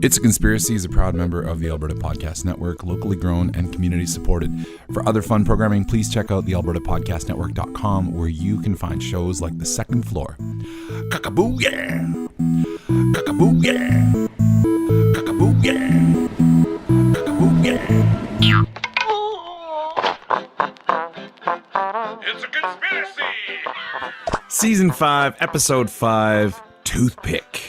It's a Conspiracy is a proud member of the Alberta Podcast Network, locally grown and community supported. For other fun programming, please check out the albertapodcastnetwork.com, where you can find shows like The Second Floor. Cockaboo, yeah! Cockaboo, yeah! Cockaboo, yeah! Cockaboo, yeah! It's a Conspiracy! Season 5, Episode 5, Toothpick.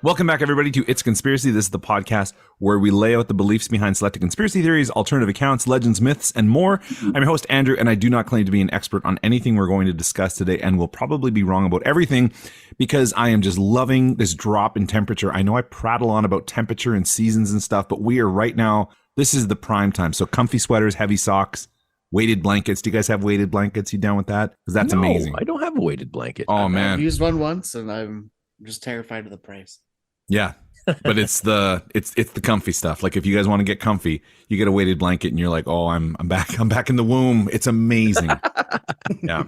Welcome back, everybody, to It's a Conspiracy. This is the podcast where we lay out the beliefs behind selected conspiracy theories, alternative accounts, legends, myths, and more. I'm your host, Andrew, and I do not claim to be an expert on anything we're going to discuss today, and will probably be wrong about everything because I am just loving this drop in temperature. I know I prattle on about temperature and seasons and stuff, but we are right now, this is the prime time. So comfy sweaters, heavy socks, weighted blankets. Do you guys have weighted blankets? You down with that? Because that's amazing. I don't have a weighted blanket. Oh, man. I've used one once, and I'm just terrified of the price. Yeah, but it's the comfy stuff. Like if you guys want to get comfy, you get a weighted blanket and you're like, oh, I'm back in the womb. It's amazing. Yeah.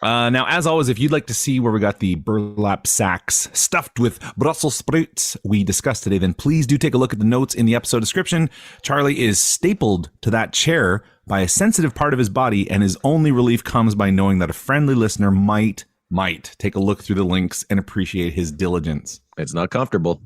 Now, as always, if you'd like to see where we got the burlap sacks stuffed with Brussels sprouts we discussed today, then please do take a look at the notes in the episode description. Charlie is stapled to that chair by a sensitive part of his body, and his only relief comes by knowing that a friendly listener might take a look through the links and appreciate his diligence. It's not comfortable.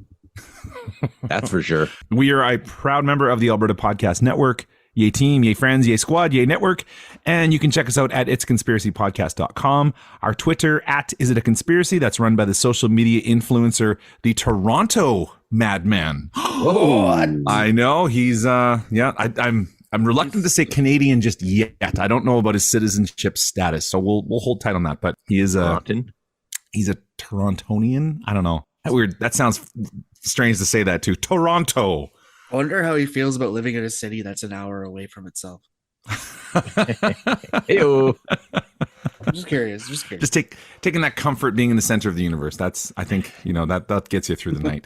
That's for sure. We are a proud member of the Alberta Podcast Network. Yay team, yay friends, yay squad, yay network. And you can check us out at itsconspiracypodcast.com. Our Twitter at Is It a Conspiracy? That's run by the social media influencer, the Toronto Madman. Oh, I know he's I'm reluctant to say Canadian just yet. I don't know about his citizenship status, so we'll hold tight on that. But he is he's a Torontonian. I don't know. Weird. That sounds strange to say that too. Toronto. I wonder how he feels about living in a city that's an hour away from itself. Ew. I'm just curious. Just taking that comfort being in the center of the universe. That's, I think, that gets you through the night.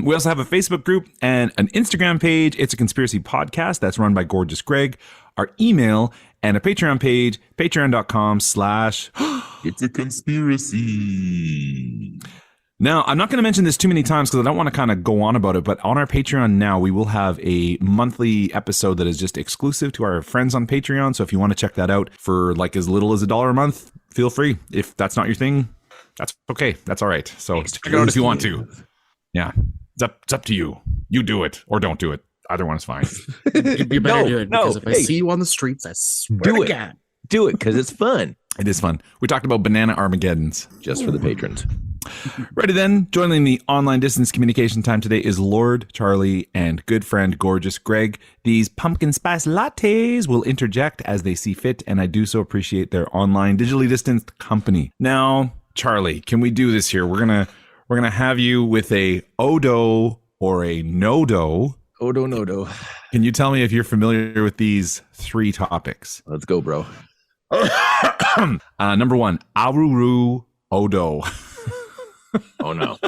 We also have a Facebook group and an Instagram page. It's a Conspiracy Podcast that's run by Gorgeous Greg. Our email and a Patreon page, patreon.com/ It's a Conspiracy. Now, I'm not going to mention this too many times because I don't want to kind of go on about it, but on our Patreon now, we will have a monthly episode that is just exclusive to our friends on Patreon. So if you want to check that out for like as little as $1 a month, feel free. If that's not your thing, that's okay. That's all right. So check it out if you want to. Yeah, it's up to you. You do it or don't do it. Either one is fine. You better do it because if I see you on the streets, I swear to God. Do it because it's fun. It is fun. We talked about banana Armageddons. Just for the patrons. Ready then? Joining the online distance communication time today is Lord Charlie and good friend Gorgeous Greg. These pumpkin spice lattes will interject as they see fit, and I do so appreciate their online digitally distanced company. Now, Charlie, can we do this here? We're gonna have you with a Odo or a Nodo. Odo Nodo. Can you tell me if you're familiar with these 3 topics? Let's go, bro. Number 1, Awuru Odo. Oh no.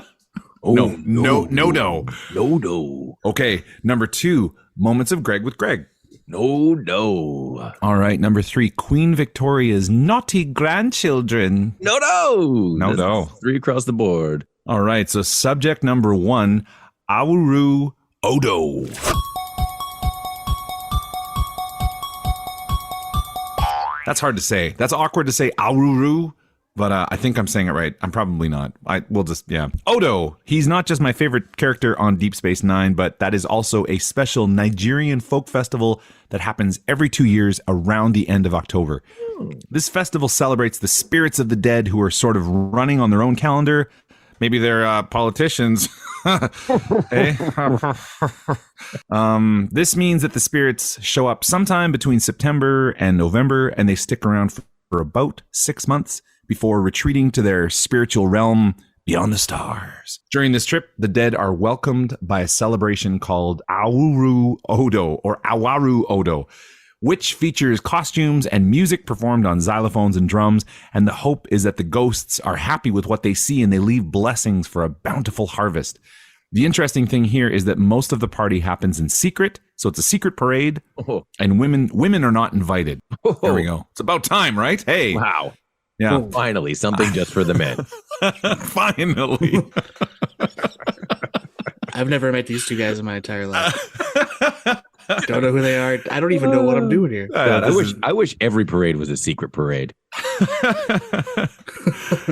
No. Okay. Number 2, Moments of Greg with Greg. No. All right. Number 3, Queen Victoria's naughty grandchildren. No. 3 across the board. All right. So subject number 1, Awuru Odo. That's hard to say. That's awkward to say Awuru. But I think I'm saying it right. I'm probably not. Odo. He's not just my favorite character on Deep Space Nine, but that is also a special Nigerian folk festival that happens every 2 years around the end of October. This festival celebrates the spirits of the dead who are sort of running on their own calendar. Maybe they're politicians. Hey? This means that the spirits show up sometime between September and November, and they stick around for about 6 months before retreating to their spiritual realm beyond the stars. During this trip, the dead are welcomed by a celebration called Awuru Odo, or Awaru Odo, which features costumes and music performed on xylophones and drums, and the hope is that the ghosts are happy with what they see and they leave blessings for a bountiful harvest. The interesting thing here is that most of the party happens in secret, so it's a secret parade, and women are not invited. There we go. It's about time, right? Hey. Wow. Yeah. Oh, finally, something just for the men. Finally. I've never met these two guys in my entire life. Don't know who they are. I don't even know what I'm doing here. God, I wish every parade was a secret parade.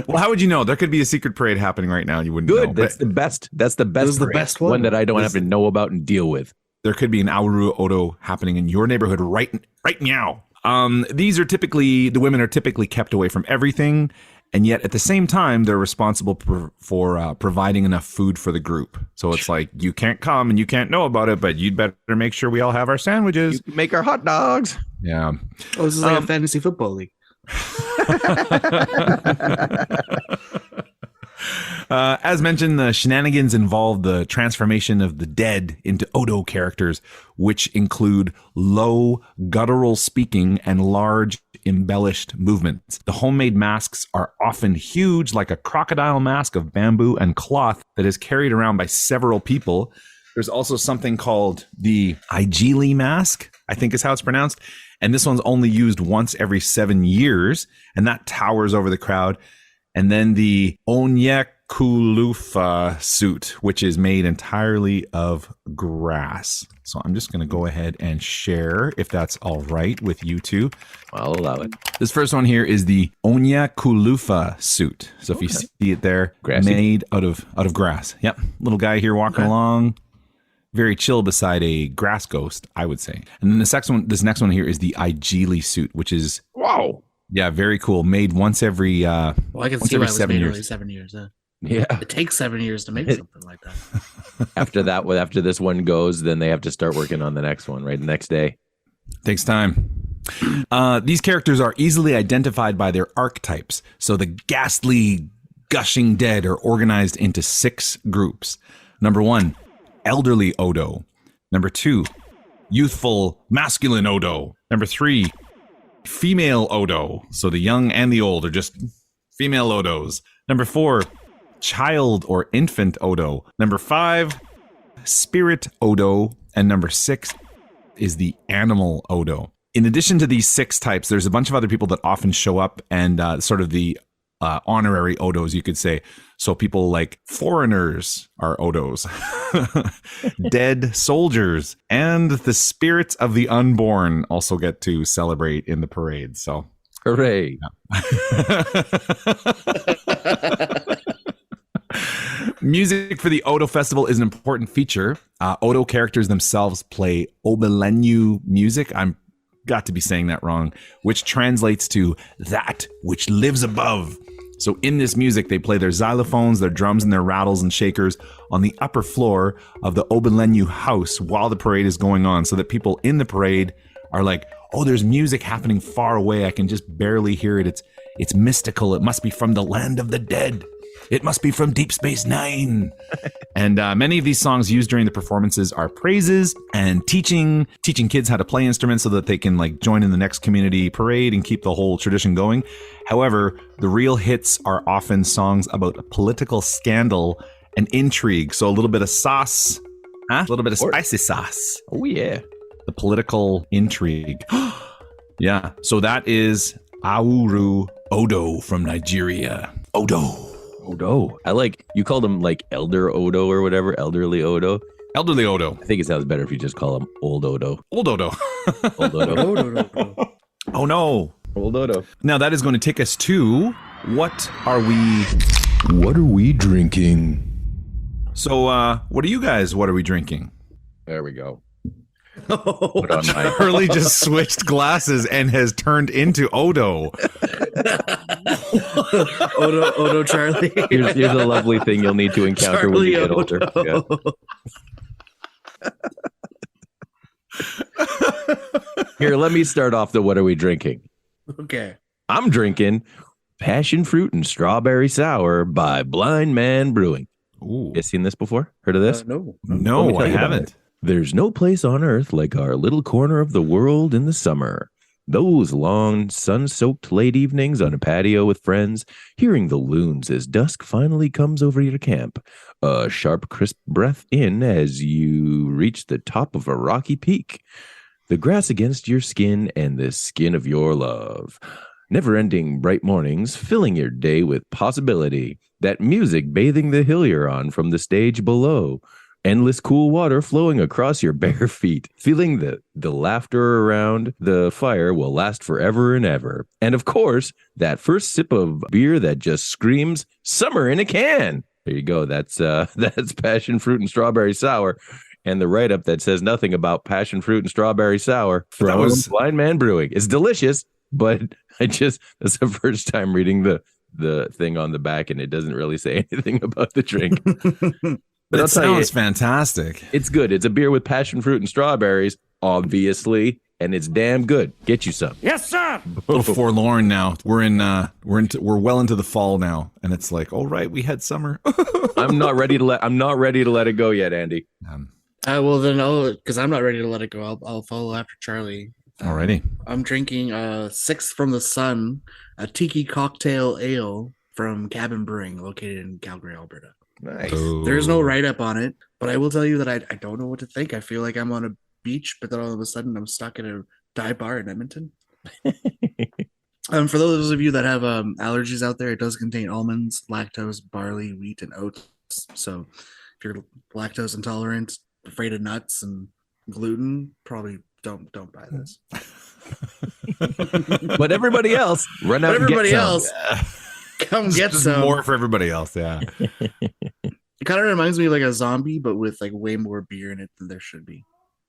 Well, how would you know? There could be a secret parade happening right now. You wouldn't know. That's the best. That's the best. This is the best one. One that I don't have to know about and deal with. There could be an Awuru Odo happening in your neighborhood right meow. These are typically, the women are typically kept away from everything. And yet at the same time, they're responsible for providing enough food for the group. So it's like, you can't come and you can't know about it, but you'd better make sure we all have our sandwiches. You can make our hot dogs. Yeah. Oh, this is like a fantasy football league. As mentioned, the shenanigans involve the transformation of the dead into Odo characters, which include low, guttural speaking and large, embellished movements. The homemade masks are often huge, like a crocodile mask of bamboo and cloth that is carried around by several people. There's also something called the Igili mask, I think is how it's pronounced. And this one's only used once every 7 years, and that towers over the crowd. And then the Onyekulufa suit, which is made entirely of grass. So I'm just going to go ahead and share, if that's all right with you two. I'll allow it. This first one here is the Onyekulufa suit. So if you see it there, Grassy. made out of grass. Yep. Little guy here walking along. Very chill beside a grass ghost, I would say. And then this next one here is the Igili suit, which is Wow. Yeah, very cool. Made once every Well, I can once see why every it was 7 made years. only 7 years. Yeah. It takes 7 years to make something like that. After this one goes, then they have to start working on the next one, right? The next day. Takes time. These characters are easily identified by their archetypes. So the ghastly, gushing dead are organized into 6 groups. Number 1, elderly Odo. Number 2, youthful, masculine Odo. Number 3, female Odo. So the young and the old are just female Odos. Number 4, child or infant Odo. Number 5, spirit Odo. And number 6 is the animal Odo. In addition to these 6 types, there's a bunch of other people that often show up and sort of the honorary Odos, you could say. So people like foreigners are Odos, dead soldiers, and the spirits of the unborn also get to celebrate in the parade. So, hooray. Yeah. Music for the Odo Festival is an important feature. Odo characters themselves play Obelenyu music. I'm got to be saying that wrong, which translates to that which lives above. So in this music, they play their xylophones, their drums, and their rattles and shakers on the upper floor of the Obelenyu house while the parade is going on, so that people in the parade are like, oh, there's music happening far away. I can just barely hear it. It's mystical. It must be from the land of the dead. It must be from Deep Space Nine. And many of these songs used during the performances are praises and teaching kids how to play instruments so that they can like join in the next community parade and keep the whole tradition going. However, the real hits are often songs about a political scandal and intrigue. So a little bit of sauce, a little bit of spicy sauce. Oh, yeah. The political intrigue. Yeah. So that is Awuru Odo from Nigeria. Odo. I like, you called him like Elder Odo or whatever, Elderly Odo. Elderly Odo. I think it sounds better if you just call him Old Odo. Old Odo. Old Odo. Oh no. Old Odo. Now that is going to take us to what are we drinking? So what are we drinking? There we go. Put on Charlie just switched glasses and has turned into Odo. Odo Charlie. Here's a lovely thing you'll need to encounter Charlie when you get older. Yeah. Here, let me start off the what are we drinking? Okay. I'm drinking Passion Fruit and Strawberry Sour by Blind Man Brewing. Ooh. You guys seen this before? Heard of this? No, I haven't. There's no place on earth like our little corner of the world in the summer. Those long, sun-soaked late evenings on a patio with friends, hearing the loons as dusk finally comes over your camp. A sharp, crisp breath in as you reach the top of a rocky peak. The grass against your skin and the skin of your love. Never-ending bright mornings filling your day with possibility. That music bathing the hill you're on from the stage below. endless cool water flowing across your bare feet. Feeling the laughter around the fire will last forever and ever. And of course, that first sip of beer that just screams summer in a can. There you go. That's passion fruit and strawberry sour. And the write-up that says nothing about passion fruit and strawberry sour from Blind Man Brewing. It's delicious, but that's the first time reading the thing on the back, and it doesn't really say anything about the drink. But it sounds fantastic. It's good. It's a beer with passion fruit and strawberries, obviously, and it's damn good. Get you some. Yes, sir. A little forlorn now. We're well into the fall now, and it's like, all right, we had summer. I'm not ready to let it go yet, Andy. Well then, because I'm not ready to let it go. I'll follow after Charlie. Alrighty. I'm drinking Sixth from the Sun, a tiki cocktail ale from Cabin Brewing, located in Calgary, Alberta. Nice. Oh. There's no write-up on it, but I will tell you that I don't know what to think. I feel like I'm on a beach, but then all of a sudden I'm stuck at a dive bar in Edmonton. For those of you that have allergies out there, it does contain almonds, lactose, barley, wheat, and oats. So if you're lactose intolerant, afraid of nuts and gluten, probably don't buy this. But everybody else, run out and get some. Come get some. More for everybody else, yeah. It kind of reminds me of like a zombie, but with like way more beer in it than there should be.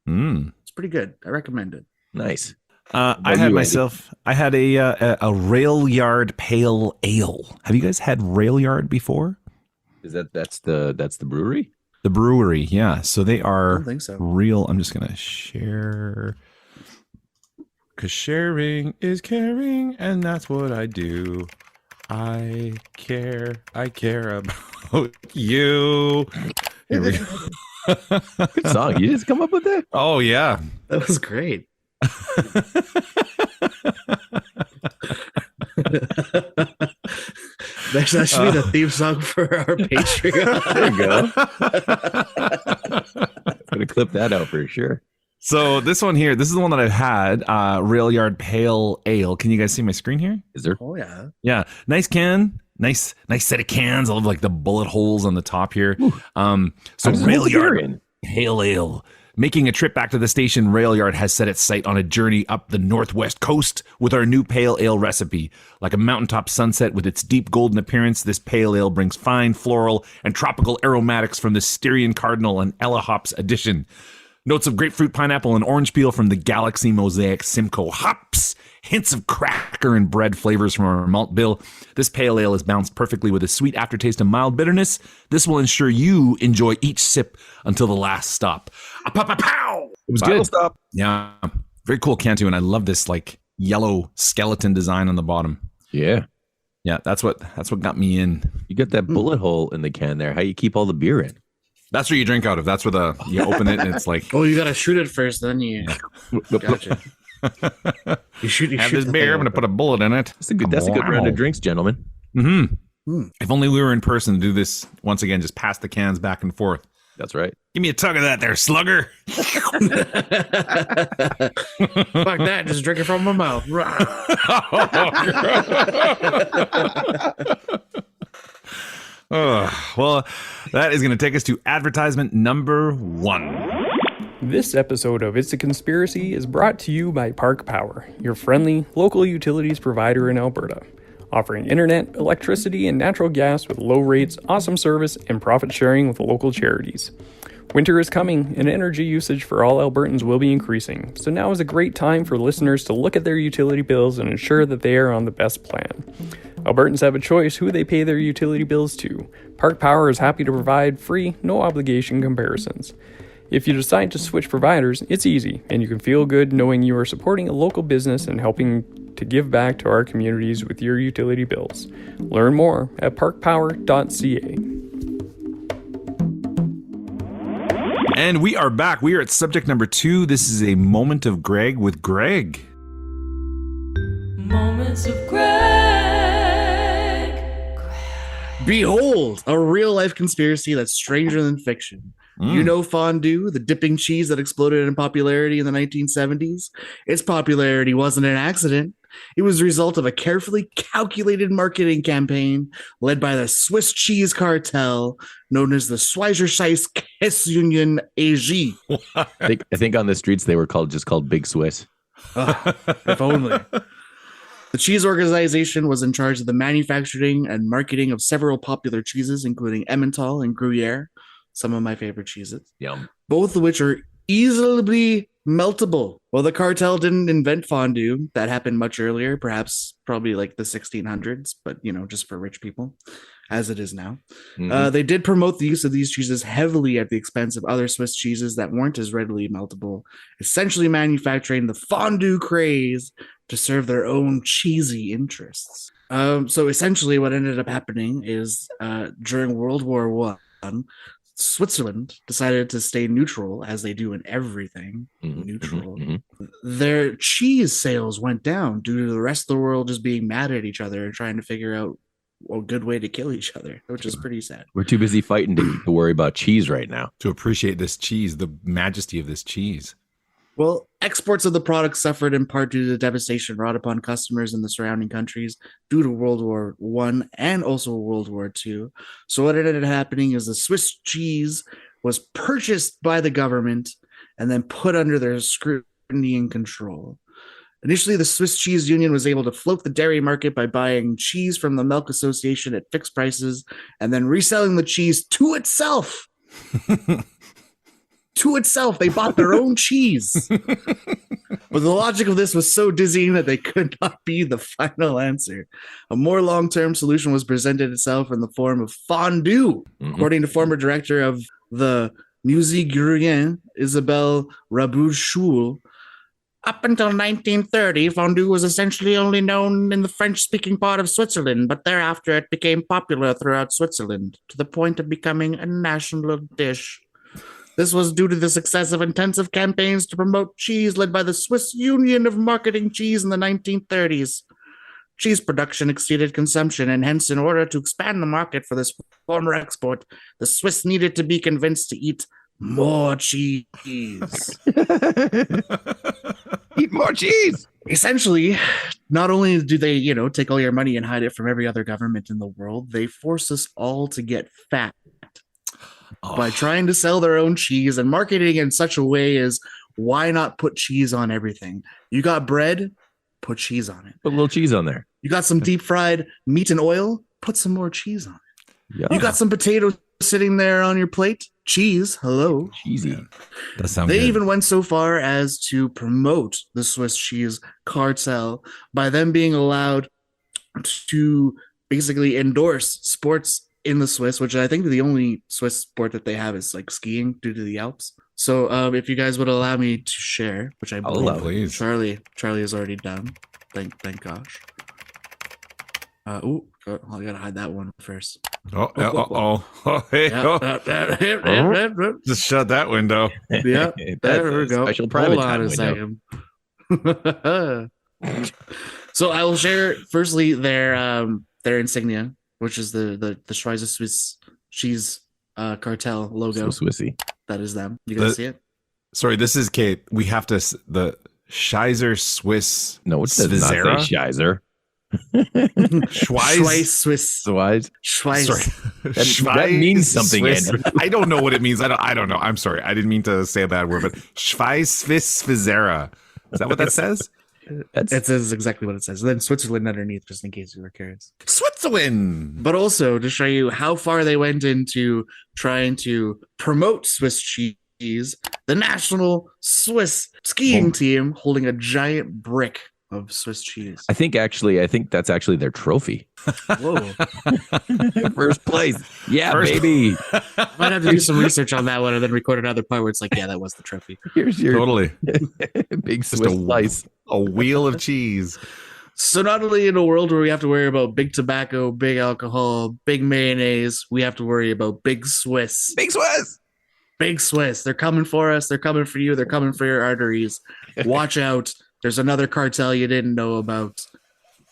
It's pretty good. I recommend it. Nice. I had a Rail Yard Pale Ale. Have you guys had Rail Yard before? That's the brewery? The brewery, yeah. So they are I don't think so. real. I'm just gonna share, because sharing is caring, and that's what I do. I care about you. Here we go. Good song. You just come up with that? Oh yeah, That was great. That should be the theme song for our Patreon. There you go. I'm gonna clip that out for sure. So this one here, this is the one that I've had, Rail Yard Pale Ale. Can you guys see my screen here? Is there? Oh yeah. Yeah, nice can, nice set of cans. I love like the bullet holes on the top here. So Rail Yard Pale Ale. Making a trip back to the station, Rail Yard has set its sight on a journey up the northwest coast with our new pale ale recipe. Like a mountaintop sunset with its deep golden appearance, this pale ale brings fine floral and tropical aromatics from the Styrian Cardinal and Ella hops addition. Notes of grapefruit, pineapple, and orange peel from the Galaxy Mosaic Simcoe hops. Hints of cracker and bread flavors from our malt bill. This pale ale is balanced perfectly with a sweet aftertaste and mild bitterness. This will ensure you enjoy each sip until the last stop. Pow! It was good. Stop. Yeah, very cool can too, and I love this like yellow skeleton design on the bottom. Yeah. Yeah, that's what got me in. You got that bullet hole in the can there. How you keep all the beer in? That's where you drink out of. That's where you open it and it's like. Oh, you gotta shoot it first, then you. Gotcha. You shoot this beer. I'm gonna put a bullet in it. That's a good round of drinks, gentlemen. If only we were in person to do this once again. Just pass the cans back and forth. That's right. Give me a tug of that there, slugger. Fuck that. Just drink it from my mouth. Well, that is going to take us to advertisement number 1. This episode of It's a Conspiracy is brought to you by Park Power, your friendly, local utilities provider in Alberta, offering internet, electricity, and natural gas with low rates, awesome service, and profit sharing with local charities. Winter is coming, and energy usage for all Albertans will be increasing, so now is a great time for listeners to look at their utility bills and ensure that they are on the best plan. Albertans have a choice who they pay their utility bills to. Park Power is happy to provide free, no-obligation comparisons. If you decide to switch providers, it's easy, and you can feel good knowing you are supporting a local business and helping to give back to our communities with your utility bills. Learn more at parkpower.ca. And we are back. We are at subject number 2. This is a moment of Greg with Greg. Moments of Greg. Behold, a real-life conspiracy that's stranger than fiction. You know Fondue, the dipping cheese that exploded in popularity in the 1970s? Its popularity wasn't an accident. It was the result of a carefully calculated marketing campaign led by the Swiss cheese cartel known as the Schweizerscheiss Käseunion AG. I think on the streets they were just called Big Swiss. If only. The cheese organization was in charge of the manufacturing and marketing of several popular cheeses, including Emmental and Gruyere, some of my favorite cheeses. Yum. Both of which are easily meltable. Well, the cartel didn't invent fondue. That happened much earlier, probably like the 1600s, but just for rich people, as it is now. Mhm. They did promote the use of these cheeses heavily at the expense of other Swiss cheeses that weren't as readily meltable, essentially manufacturing the fondue craze to serve their own cheesy interests. So essentially what ended up happening is during World War I, Switzerland decided to stay neutral, as they do in everything. Mhm, Neutral. mhm, Their cheese sales went down due to the rest of the world just being mad at each other and trying to figure out a good way to kill each other, which is pretty sad. We're too busy fighting to worry about cheese right now. To appreciate this cheese, the majesty of this cheese. Well, exports of the product suffered in part due to the devastation wrought upon customers in the surrounding countries due to World War I and also World War II. So what ended up happening is the Swiss cheese was purchased by the government and then put under their scrutiny and control. Initially, the Swiss Cheese Union was able to float the dairy market by buying cheese from the Milk Association at fixed prices and then reselling the cheese to itself. To itself, they bought their own cheese. But the logic of this was so dizzying that they could not be the final answer. A more long-term solution was presented itself in the form of fondue. Mhm. According to former director of the Musée Gruyère, Isabelle Rabouche-Schul, up until 1930, fondue was essentially only known in the French-speaking part of Switzerland, but thereafter it became popular throughout Switzerland, to the point of becoming a national dish. This was due to the success of intensive campaigns to promote cheese led by the Swiss Union of Marketing Cheese in the 1930s. Cheese production exceeded consumption, and hence, in order to expand the market for this former export, the Swiss needed to be convinced to eat more cheese. Eat more cheese. Essentially, not only do they, take all your money and hide it from every other government in the world, they force us all to get fat by trying to sell their own cheese and marketing in such a way as, why not put cheese on everything? You got bread, put cheese on it. Put a little cheese on there. You got some deep fried meat and oil, put some more cheese on it. Yeah. You got some potatoes sitting there on your plate, cheese, hello. cheesy. That sounds They good. even went so far as to promote the Swiss cheese cartel by them being allowed to basically endorse sports in the Swiss, which I think the only Swiss sport that they have is like skiing due to the Alps. So if you guys would allow me to share, which I believe allow it. Please. Charlie has already done. Thank gosh. I gotta hide that one first. Hey, Yeah, just shut that window. yeah, That's there we a go. Special private Hold on time a window. second. So I will share firstly their insignia, which is the Schweizer Swiss cheese cartel logo. So Swissy. That is them. You guys see it? Sorry, this is Kate. We have to the Schweizer Swiss. No, it does not say Svizera? Schweizer. Schweiz Swiss. Schweiz. Schweiz. Sorry, That means something, Swiss. Andrew. I don't know what it means. I don't know. I'm sorry. I didn't mean to say a bad word, but Schweiz Swiss Svizera. Is that what that says? That's It says exactly what it says. And then Switzerland underneath, just in case you were curious. Switzerland. But also to show you how far they went into trying to promote Swiss cheese, the national Swiss skiing team holding a giant brick of Swiss cheese. I think that's actually their trophy. Whoa. First place. Yeah, First- baby. Might have to do some research on that one and then record another part where it's like, yeah, that was the trophy. Here's your Totally. big Just Swiss slice. a wheel of cheese. So not only in a world where we have to worry about big tobacco, big alcohol, big mayonnaise, we have to worry about big Swiss. Big Swiss. Big Swiss. They're coming for us. They're coming for you. They're coming for your arteries. Watch out. There's another cartel you didn't know about.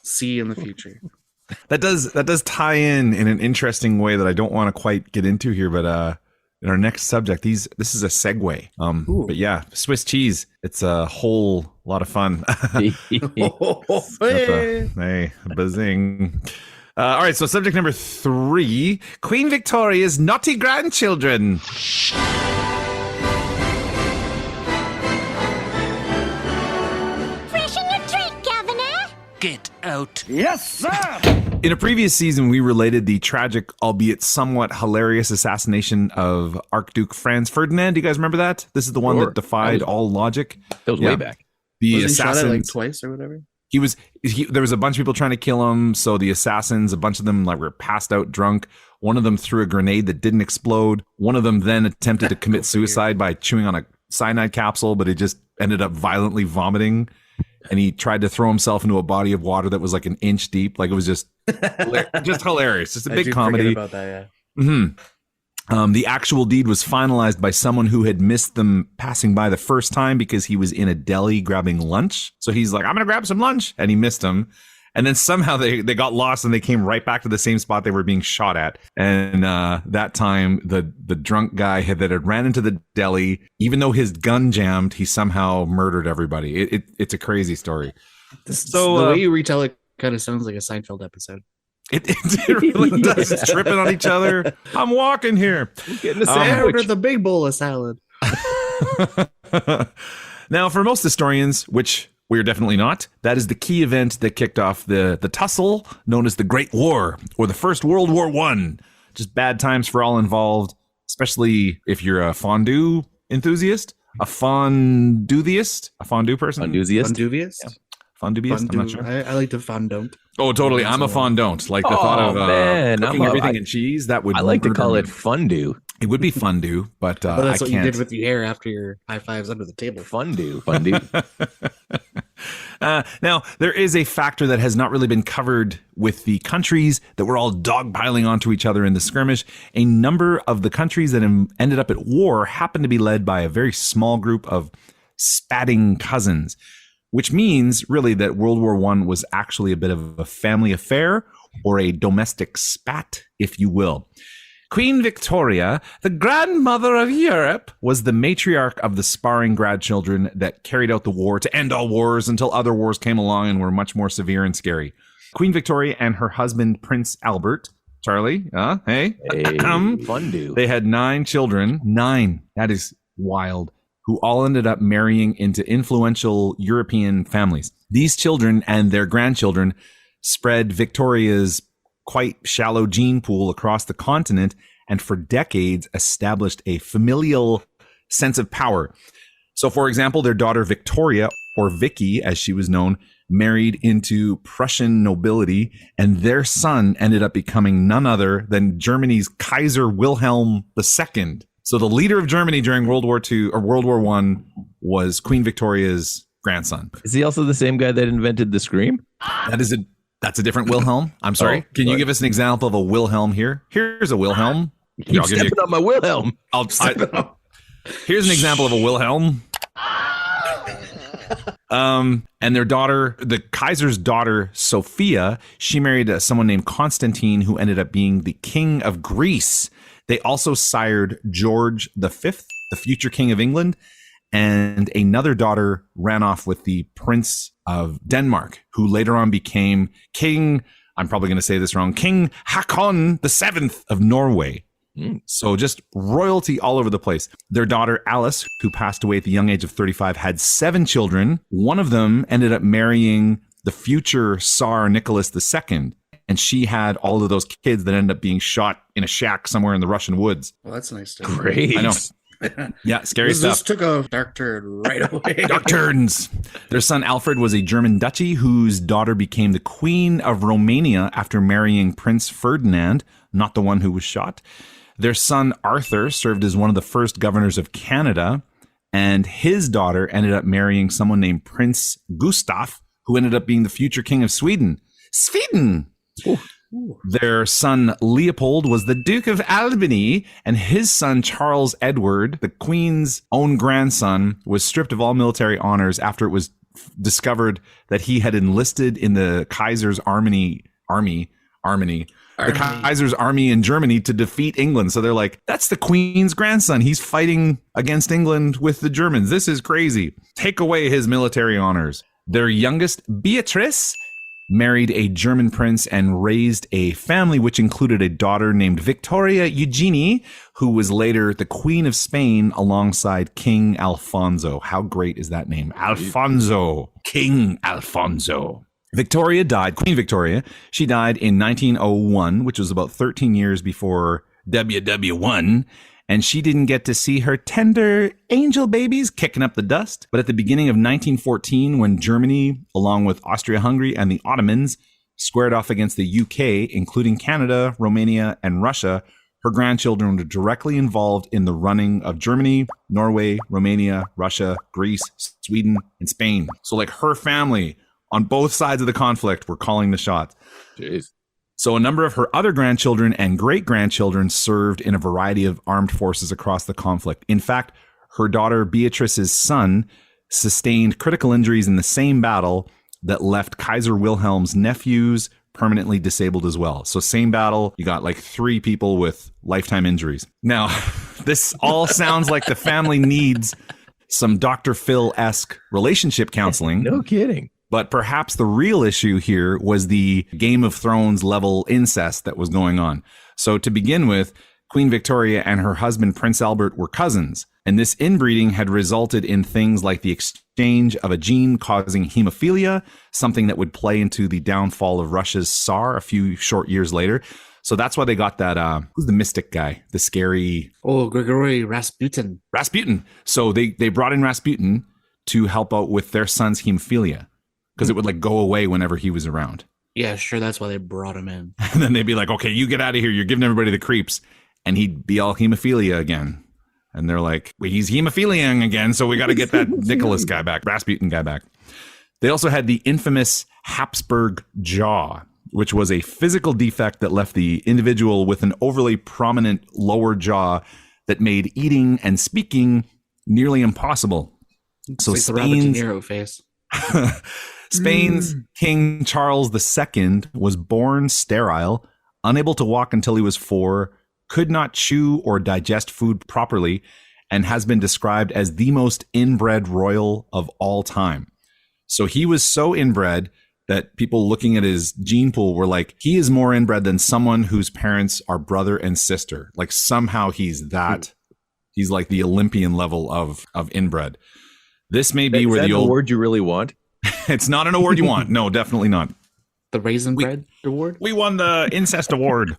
See you in the future. That does tie in an interesting way that I don't want to quite get into here, but in our next subject. This is a segue. But yeah, Swiss cheese. It's a whole lot of fun. Hey. Hey, buzzing. All right, so subject number 3, Queen Victoria's naughty grandchildren. Freshen your drink, Governor. Get out. Yes, sir. In a previous season, we related the tragic, albeit somewhat hilarious assassination of Archduke Franz Ferdinand. Do you guys remember that? This is the one Sure. that defied all logic. That was Yeah. way back. The Was he shot at like assassins. twice or whatever? There was a bunch of people trying to kill him. So the assassins, a bunch of them like were passed out drunk. One of them threw a grenade that didn't explode. One of them then attempted to commit suicide by chewing on a cyanide capsule, but he just ended up violently vomiting. And he tried to throw himself into a body of water that was like an inch deep. Like it was just hilarious. Just a I big do comedy. forget about that, yeah. The actual deed was finalized by someone who had missed them passing by the first time because he was in a deli grabbing lunch. So he's like, I'm going to grab some lunch. And he missed them. And then somehow they got lost and they came right back to the same spot they were being shot at. And that time, the drunk guy that had ran into the deli, even though his gun jammed, he somehow murdered everybody. It's a crazy story. So The way you retell it kind of sounds like a Seinfeld episode. it really does. It's tripping on each other. I'm walking here. Getting a I ordered sandwich. the big bowl of salad. Now, for most historians, which we are definitely not, that is the key event that kicked off the tussle known as the Great War or the First World War One. Just bad times for all involved, especially if you're a fondue enthusiast, a fondue person, Enthusiast. Fonduvius? fondueist. I'm not sure. I like to fondant. Oh, totally. I'm a fondant. Like the thought of man, cooking I'm a- everything in cheese. That would I like to murder call me. it fondue. It would be fondue, but Well, that's I what can't. you did with your hair after your high fives under the table. Fondue. Fondue. Now, there is a factor that has not really been covered with the countries that were all dogpiling onto each other in the skirmish. A number of the countries that ended up at war happened to be led by a very small group of spatting cousins, which means really that World War I was actually a bit of a family affair or a domestic spat, if you will. Queen Victoria, the grandmother of Europe, was the matriarch of the sparring grandchildren that carried out the war to end all wars until other wars came along and were much more severe and scary. Queen Victoria and her husband, Prince Albert, Charlie, hey, Hey, fondue. they had 9 children. 9. That is wild. Who all ended up marrying into influential European families. These children and their grandchildren spread Victoria's quite shallow gene pool across the continent and for decades established a familial sense of power. So, for example, their daughter Victoria, or Vicky as she was known, married into Prussian nobility, and their son ended up becoming none other than Germany's Kaiser Wilhelm II. So the leader of Germany during World War II or World War I was Queen Victoria's grandson. Is he also the same guy that invented the scream? That's a different Wilhelm. I'm sorry. Oh, Can you sorry. give us an example of a Wilhelm here? Here's a Wilhelm. Keep I'll give you- stepping on my Wilhelm. Here's an example of a Wilhelm. And their daughter, the Kaiser's daughter, Sophia, she married someone named Constantine, who ended up being the king of Greece. They also sired George V, the future king of England, and another daughter ran off with the Prince of Denmark, who later on became King, I'm probably going to say this wrong, King Hakon VII of Norway. So just royalty all over the place. Their daughter Alice, who passed away at the young age of 35, had 7 children. One of them ended up marrying the future Tsar Nicholas II. And she had all of those kids that ended up being shot in a shack somewhere in the Russian woods. Well, that's nice. To Great. I know. Yeah, scary This stuff. took a dark turn right away. Dark turns. Their son Alfred was a German duchy whose daughter became the Queen of Romania after marrying Prince Ferdinand, not the one who was shot. Their son Arthur served as one of the first governors of Canada, and his daughter ended up marrying someone named Prince Gustav, who ended up being the future king of Sweden. Sweden! Their son Leopold was the Duke of Albany, and his son Charles Edward, the Queen's own grandson, was stripped of all military honors after it was discovered that he had enlisted in the Kaiser's army the Kaiser's army in Germany to defeat England. So they're like, that's the Queen's grandson. He's fighting against England with the Germans. This is crazy. Take away his military honors. Their youngest, Beatrice, married a German prince and raised a family which included a daughter named Victoria Eugenie, who was later the Queen of Spain alongside King Alfonso. How great is that name? Alfonso. King Alfonso. Victoria died, Queen Victoria. She died in 1901, which was about 13 years before WW1. And she didn't get to see her tender angel babies kicking up the dust. But at the beginning of 1914, when Germany, along with Austria-Hungary and the Ottomans, squared off against the UK, including Canada, Romania, and Russia, her grandchildren were directly involved in the running of Germany, Norway, Romania, Russia, Greece, Sweden, and Spain. So like her family on both sides of the conflict were calling the shots. Jeez. So a number of her other grandchildren and great-grandchildren served in a variety of armed forces across the conflict. In fact, her daughter Beatrice's son sustained critical injuries in the same battle that left Kaiser Wilhelm's nephews permanently disabled as well. So same battle, you got like 3 people with lifetime injuries. Now, this all sounds like the family needs some Dr. Phil-esque relationship counseling. No kidding. But perhaps the real issue here was the Game of Thrones level incest that was going on. So to begin with, Queen Victoria and her husband Prince Albert were cousins. And this inbreeding had resulted in things like the exchange of a gene causing hemophilia, something that would play into the downfall of Russia's Tsar a few short years later. So that's why they got that, who's the mystic guy? The scary... Oh, Grigory Rasputin. Rasputin. So they brought in Rasputin to help out with their son's hemophilia, because it would like go away whenever he was around. Yeah, sure. That's why they brought him in. And then they'd be like, okay, you get out of here. You're giving everybody the creeps. And he'd be all hemophilia again. And they're like, well, he's hemophiliaing again. So we got to get that Nicholas guy back, Rasputin guy back. They also had the infamous Habsburg jaw, which was a physical defect that left the individual with an overly prominent lower jaw that made eating and speaking nearly impossible. So It's like the Robert De Niro face. Spain's King Charles II was born sterile, unable to walk until he was 4, could not chew or digest food properly, and has been described as the most inbred royal of all time. So he was so inbred that people looking at his gene pool were like, he is more inbred than someone whose parents are brother and sister. Like somehow he's like the Olympian level of inbred. This may be where the old award you really want. It's not an award you want. No, definitely not. The Raisin Bread Award? We won the incest award.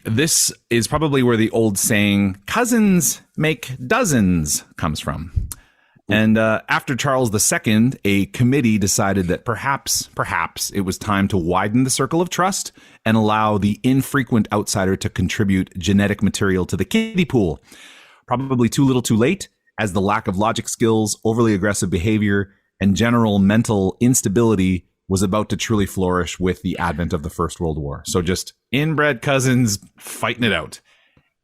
This is probably where the old saying, cousins make dozens, comes from. And after Charles II, a committee decided that perhaps it was time to widen the circle of trust and allow the infrequent outsider to contribute genetic material to the kiddie pool. Probably too little too late, as the lack of logic skills, overly aggressive behavior, and general mental instability was about to truly flourish with the advent of the First World War. So just inbred cousins fighting it out.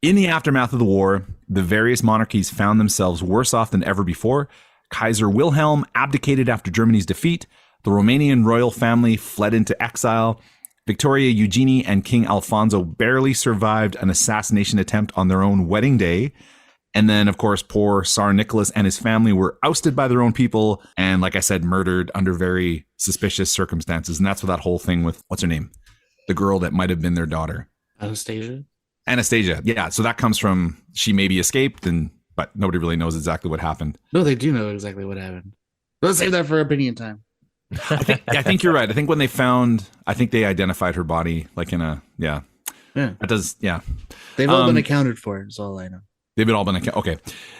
In the aftermath of the war, the various monarchies found themselves worse off than ever before. Kaiser Wilhelm abdicated after Germany's defeat. The Romanian royal family fled into exile. Victoria Eugenie and King Alfonso barely survived an assassination attempt on their own wedding day. And then, of course, poor Tsar Nicholas and his family were ousted by their own people and, like I said, murdered under very suspicious circumstances. And that's what that whole thing with, what's her name? The girl that might have been their daughter. Anastasia? Anastasia, yeah. So that comes from she maybe escaped, but nobody really knows exactly what happened. No, they do know exactly what happened. Let's save that for opinion time. I think you're right. I think when they identified her body like in a, yeah. That does, yeah. They've all been accounted for, is all I know. They've all been okay.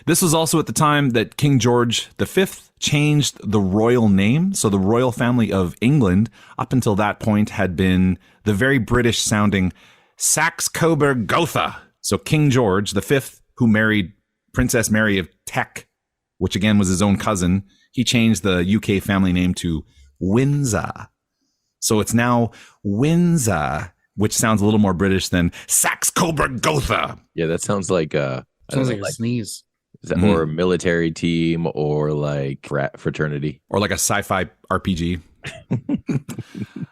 This was also at the time that King George V changed the royal name. So the royal family of England, up until that point, had been the very British sounding Saxe-Coburg-Gotha. So King George V, who married Princess Mary of Teck, which again was his own cousin, he changed the UK family name to Windsor. So it's now Windsor, which sounds a little more British than Saxe-Coburg-Gotha. Yeah, that sounds like Sounds like a sneeze. Is that more a military team or like fraternity? Or like a sci-fi RPG.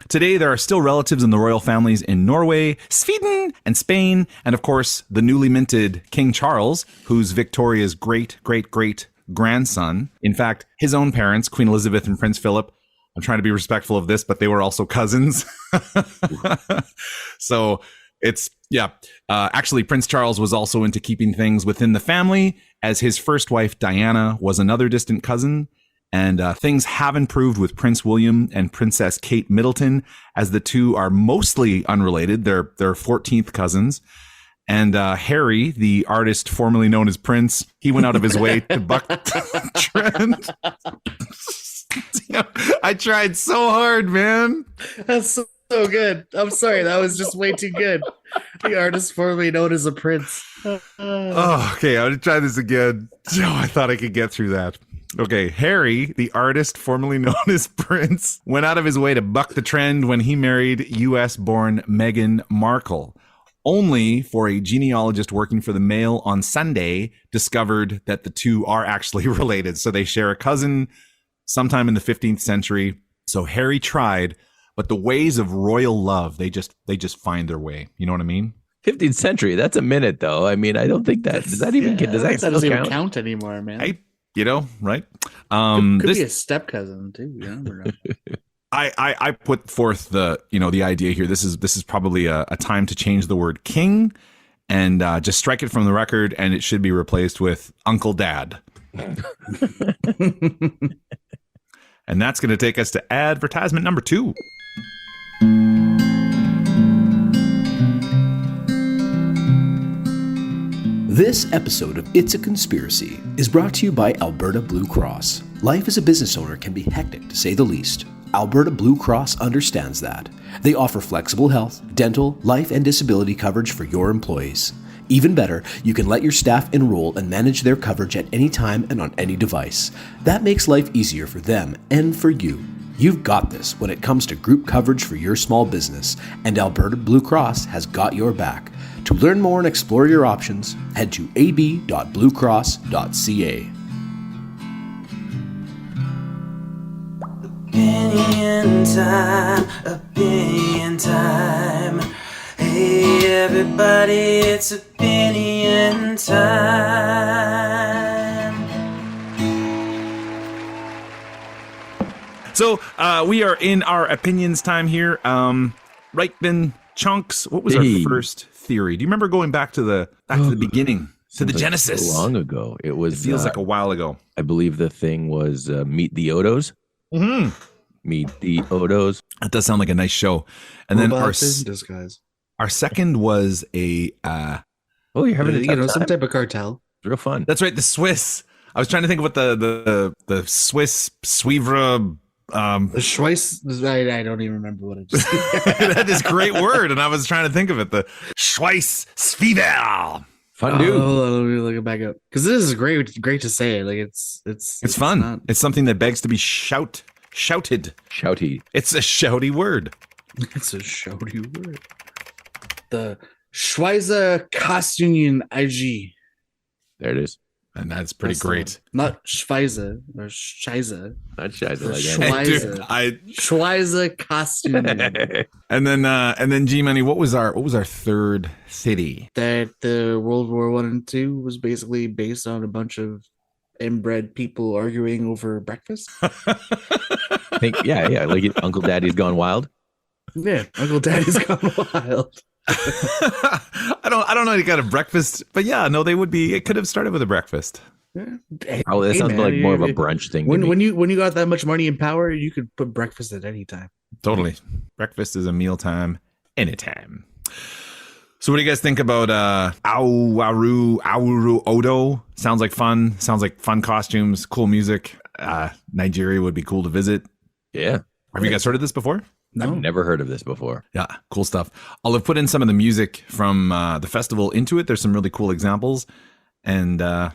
Today, there are still relatives in the royal families in Norway, Sweden, and Spain, and of course, the newly minted King Charles, who's Victoria's great-great-great-grandson. In fact, his own parents, Queen Elizabeth and Prince Philip, I'm trying to be respectful of this, but they were also cousins. So it's, yeah. Actually, Prince Charles was also into keeping things within the family, as his first wife, Diana, was another distant cousin. And things have improved with Prince William and Princess Kate Middleton, as the two are mostly unrelated. They're 14th cousins. And Harry, the artist formerly known as Prince, he went out of his way to buck the trend. I tried so hard, man. That's so good. I'm sorry, that was just way too good. The artist formerly known as a prince. Oh, okay. I'm going to try this again. Oh, I thought I could get through that. Okay, Harry, the artist formerly known as Prince, went out of his way to buck the trend when he married US-born Meghan Markle, only for a genealogist working for the Mail on Sunday discovered that the two are actually related. So they share a cousin sometime in the 15th century. So Harry tried, but the ways of royal love, they just find their way. You know what I mean? 15th century. That's a minute, though. I mean, I don't think that does that doesn't even count? count anymore, man. You know, right? Could be a step cousin too. You never know. I put forth the idea here. This is probably a time to change the word king and just strike it from the record, and it should be replaced with Uncle Dad. And that's going to take us to advertisement number 2. This episode of It's a Conspiracy is brought to you by Alberta Blue Cross. Life as a business owner can be hectic, to say the least. Alberta Blue Cross understands that. They offer flexible health, dental, life, and disability coverage for your employees. Even better, you can let your staff enroll and manage their coverage at any time and on any device. That makes life easier for them and for you. You've got this when it comes to group coverage for your small business, and Alberta Blue Cross has got your back. To learn more and explore your options, head to ab.bluecross.ca. Opinion time. Hey everybody, it's opinion time. So we are in our opinions time here. Right then, Chunks, what was our first theory? Do you remember going back to the beginning, to the Genesis? So long ago. It feels like a while ago. I believe the thing was Meet the Odos. Mm-hmm. Meet the Odos. That does sound like a nice show. And then our second was a you're having some type of cartel. It's real fun. That's right, the Swiss. I was trying to think of what the Swiss Suivre. The Schweiss, I don't even remember what it just that is a great word, and I was trying to think of it. The Schweiss Zwiebel. Fondue. Let me look it back up, because this is great to say. Like it's fun. It's something that begs to be shouted. Shouty. It's a shouty word. It's a shouty word. The Schweizer Kostunion IG. There it is. And that's pretty great. Not Schweizer or Scheiße. Not Scheiße. Schweizer Kostunion. And then G-Money, what was our third city? That the World War I and II was basically based on a bunch of inbred people arguing over breakfast. Yeah. Like Uncle Daddy's Gone Wild. Yeah, Uncle Daddy's Gone Wild. I don't know. You got a breakfast, but yeah, no, they would be. It could have started with a breakfast. That sounds like more of a brunch thing. When you got that much money and power, you could put breakfast at any time. Totally, breakfast is a mealtime, anytime. So, what do you guys think about Awuru Odo? Sounds like fun. Sounds like fun costumes, cool music. Nigeria would be cool to visit. Yeah. Have you guys heard of this before? No. I've never heard of this before. Yeah, cool stuff. I'll have put in some of the music from the festival into it. There's some really cool examples. And I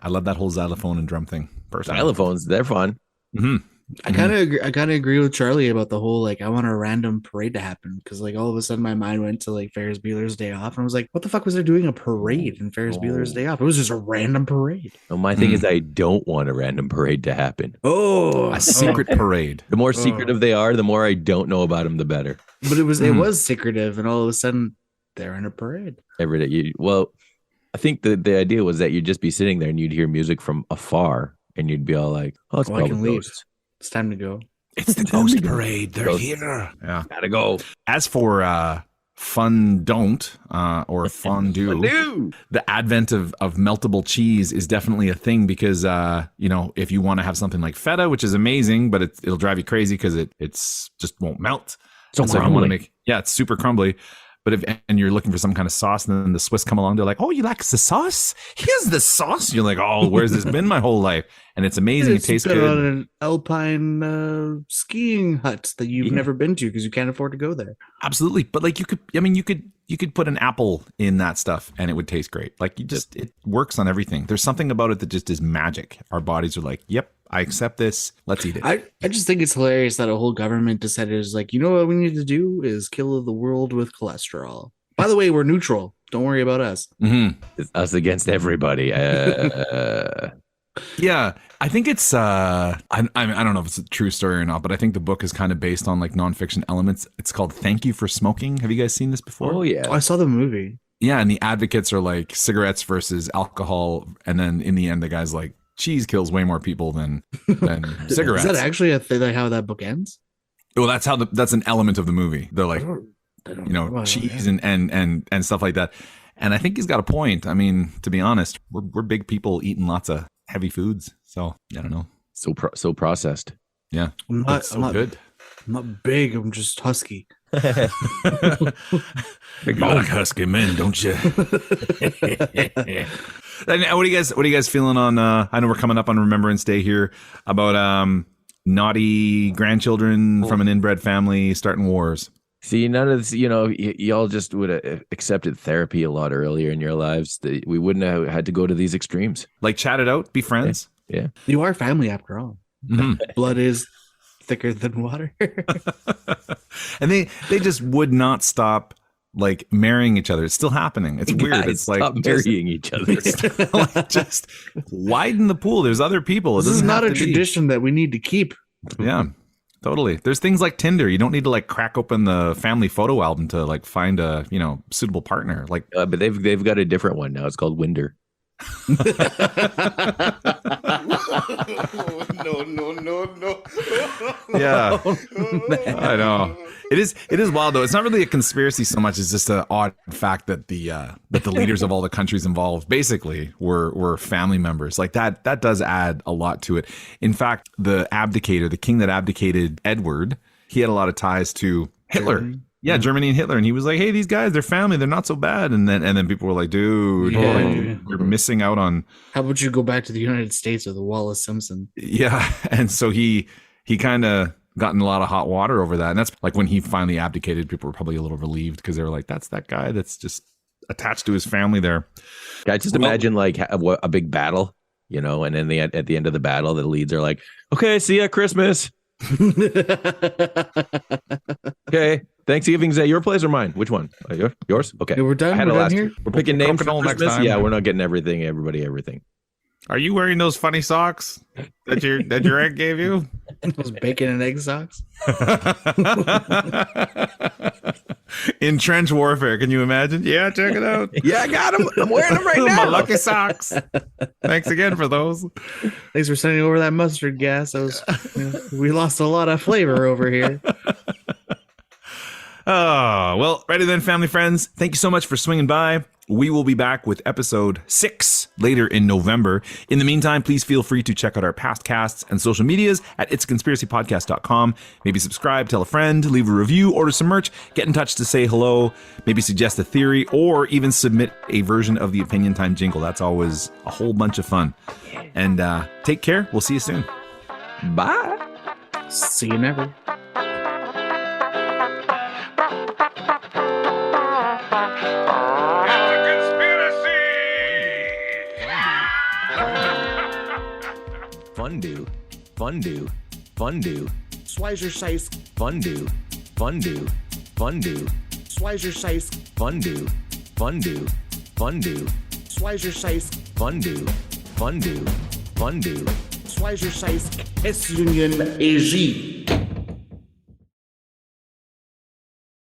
love that whole xylophone and drum thing. Personally. Xylophones, they're fun. Mm-hmm. I kind of agree with Charlie about the whole like I want a random parade to happen because like all of a sudden my mind went to like Ferris Bueller's Day Off and I was like, what the fuck was there doing a parade in Ferris Bueller's Day Off? It was just a random parade. Well, my thing is, I don't want a random parade to happen. Oh, A secret parade. The more secretive they are, the more I don't know about them, the better. But it was secretive, and all of a sudden they're in a parade. Every day, well, I think the idea was that you'd just be sitting there and you'd hear music from afar, and you'd be all like, "Oh, it's I probably can leave. ghosts. It's time to go. It's the ghost parade. They're Ghost. here. Yeah. Gotta go." As for fondue or fondue, the advent of meltable cheese is definitely a thing because if you want to have something like feta, which is amazing, but it'll drive you crazy because it's just won't melt. So if you want to make it's super crumbly. But and you're looking for some kind of sauce, and then the Swiss come along, they're like, "Oh, you like the sauce? Here's the sauce." You're like, "Oh, where's this been my whole life?" And it's amazing. It tastes been good. on an alpine skiing hut that you've never been to because you can't afford to go there. Absolutely, but like you could put an apple in that stuff, and it would taste great. Like it works on everything. There's something about it that just is magic. Our bodies are like, "Yep, I accept this. Let's eat it." I just think it's hilarious that a whole government decided is like, you know what we need to do is kill the world with cholesterol. By the way, we're neutral. Don't worry about us. Mm-hmm. It's us against everybody. Yeah, I think it's I don't know if it's a true story or not, but I think the book is kind of based on like nonfiction elements. It's called Thank You for Smoking. Have you guys seen this before? Oh yeah, I saw the movie. Yeah, and the advocates are like cigarettes versus alcohol, and then in the end, the guy's like, cheese kills way more people than cigarettes. Is that actually a thing? Like how that book ends? Well, that's an element of the movie. They're like, I don't know. cheese and stuff like that. And I think he's got a point. I mean, to be honest, we're big people eating lots of heavy foods. So I don't know. so processed. Yeah, I'm it's so good. I'm not big. I'm just husky. You like husky men, don't you? And what are you guys feeling on? I know we're coming up on Remembrance Day here about naughty grandchildren from an inbred family starting wars. See, none of this, y'all just would have accepted therapy a lot earlier in your lives. We wouldn't have had to go to these extremes. Like chat it out, be friends. Yeah. You are family after all. Mm-hmm. Blood is thicker than water. And they just would not stop like marrying each other. It's still happening. It's weird. Guys, It's like stop marrying each other. like, just widen the pool. There's other people. It This is doesn't not have a to be. tradition that we need to keep. Yeah, totally. There's things like Tinder. You don't need to like crack open the family photo album to like find a suitable partner. Like, But they've got a different one now. It's called Winder. No. yeah, I know. It is wild though. It's not really a conspiracy so much as just an odd fact that the leaders of all the countries involved basically were family members. Like that does add a lot to it. In fact, the king that abdicated, Edward, he had a lot of ties to Hitler. Germany? Yeah, Germany and Hitler, and he was like, "Hey, these guys, they're family. They're not so bad." And then people were like, "Dude, you're missing out on." How about you go back to the United States or the Wallace Simpson? Yeah, and so he kind of got in a lot of hot water over that, and that's like when he finally abdicated. People were probably a little relieved because they were like, "That's that guy that's just attached to his family there." I just imagine like a big battle, and then at the end of the battle, the leads are like, "Okay, see you at Christmas." Okay, Thanksgiving's at your place or mine? Which one? Yours? Okay, Yeah, we're done. I had We're a done last- here. We're picking names for Crokinole next Christmas. time. Yeah, we're not getting everything. Are you wearing those funny socks that your aunt gave you? Those bacon and egg socks. In trench warfare, can you imagine? Yeah, check it out. Yeah, I got them. I'm wearing them right My now. lucky socks. Thanks again for those. Thanks for sending over that mustard gas. We lost a lot of flavor over here. Oh, well, righty then, family friends. Thank you so much for swinging by. We will be back with episode 6 later in November. In the meantime, please feel free to check out our past casts and social medias at itsconspiracypodcast.com. Maybe subscribe, tell a friend, leave a review, order some merch, get in touch to say hello, maybe suggest a theory, or even submit a version of the Opinion Time jingle. That's always a whole bunch of fun. And take care. We'll see you soon. Bye. See you never. Fondue. Fondue. Scheiß. Fondue. Fondue. Fondue. Scheiß. Fondue. Fondue. Fondue. Scheiß. Fondue. Fondue. Fondue. Scheiß. S-Union AG.